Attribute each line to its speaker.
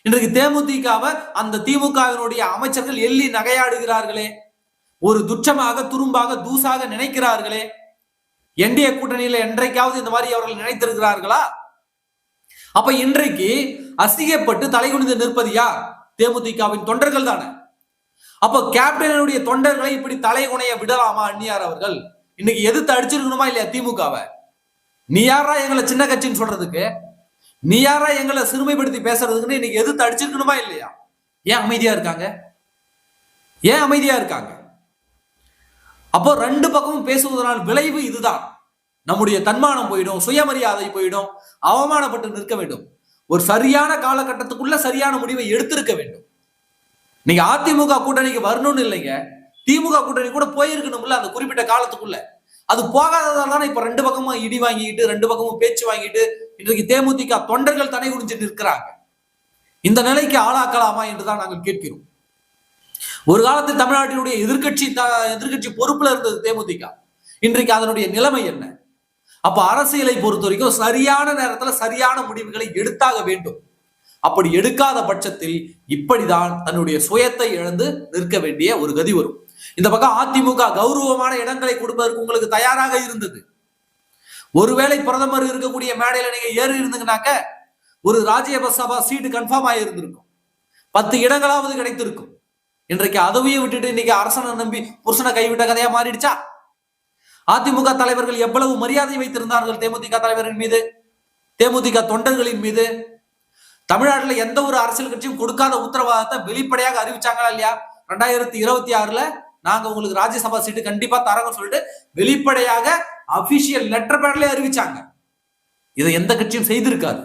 Speaker 1: இன்றைக்கு தேமுதிகவை அந்த திமுகவினுடைய அமைச்சர்கள் எள்ளி நகையாடுகிறார்களே, ஒரு துச்சமாக துரும்பாக தூசாக நினைக்கிறார்களே. என்டிஏ கூட்டணியில என்றைக்காவது இந்த மாதிரி அவர்கள் நினைத்திருக்கிறார்களா? அப்ப இன்றைக்கு அசிங்கப்பட்டு தலைகுனிந்து நிற்பது யார்? தேமுதிகவின் தொண்டர்கள் தானே. அப்ப கேப்டனுடைய தொண்டர்களை இப்படி தலைகுனைய விடலாமா அந்நியார் அவர்கள்? இன்னைக்கு எதிர்த்து அடிச்சிருக்கணுமா இல்லையா திமுகவை? நீ யாரா எங்களை சின்ன கட்சின்னு சொல்றதுக்கு? நீ யாரா எங்களை சிறுமைப்படுத்தி பேசுறதுக்குன்னு இன்னைக்கு எதிர்த்து அடிச்சிருக்கணுமா இல்லையா? ஏன் அமைதியா இருக்காங்க? ஏன் அமைதியா இருக்காங்க? அப்போ ரெண்டு பக்கமும் பேசுவதனால் விளைவு இதுதான். நம்முடைய தன்மானம் போயிடும், சுயமரியாதை போயிடும், அவமானப்பட்டு நிற்க வேண்டும். ஒரு சரியான காலகட்டத்துக்குள்ள சரியான முடிவை எடுத்திருக்க வேண்டும். நீங்க அதிமுக கூட்டணிக்கு வரணும்னு இல்லைங்க, திமுக கூட்டணி கூட போயிருக்கணும்ல அந்த குறிப்பிட்ட காலத்துக்குள்ள. அது போகாததால் தானே இப்ப ரெண்டு பக்கமும் இடி வாங்கிட்டு, ரெண்டு பக்கமும் பேச்சு வாங்கிட்டு இன்றைக்கு தேமுதிக தொண்டர்கள் தனி குடிஞ்சு நிற்கிறாங்க. இந்த நிலைக்கு ஆளாக்கலாமா என்றுதான் நாங்கள் கேட்கிறோம். ஒரு காலத்தில் தமிழ்நாட்டினுடைய எதிர்கட்சி பொறுப்புல இருந்தது தேமுதிக. இன்றைக்கு அதனுடைய நிலைமை என்ன? அப்ப அரசியலை பொறுத்த வரைக்கும் சரியான நேரத்துல சரியான முடிவுகளை எடுத்தாக வேண்டும். அப்படி எடுக்காத பட்சத்தில் இப்படிதான் தன்னுடைய சுயத்தை இழந்து நிற்க வேண்டிய ஒரு கதி வரும். இந்த பக்கம் அதிமுக கௌரவமான இடங்களை கொடுப்பதற்கு உங்களுக்கு தயாராக இருந்தது. ஒருவேளை பிரதமர் இருக்கக்கூடிய மேடையில நீங்க ஏறி இருந்தீங்கன்னாக்க ஒரு ராஜ்யசபா சீட்டு கன்ஃபார்ம் ஆகியிருந்திருக்கும், 10 இடங்களாவது கிடைத்திருக்கும். இன்றைக்கு அதவையும் விட்டுட்டு இன்னைக்கு அரசனை நம்பி புருஷனை கைவிட்ட கதையா மாறிடுச்சா? அதிமுக தலைவர்கள் எவ்வளவு மரியாதை வைத்திருந்தார்கள் தேமுதிக தலைவரின் மீது, தேமுதிக தொண்டர்களின் மீது. தமிழ்நாட்டில் எந்த ஒரு அரசியல் கட்சியும் கொடுக்காத உத்தரவாதத்தை வெளிப்படையாக அறிவிச்சாங்களா இல்லையா? 2026 நாங்க உங்களுக்கு ராஜ்யசபா சீட்டு கண்டிப்பா தரங்க சொல்லிட்டு வெளிப்படையாக அபிஷியல் லெட்டர் பேட்ல அறிவிச்சாங்க. இதை எந்த கட்சியும் செய்திருக்காது.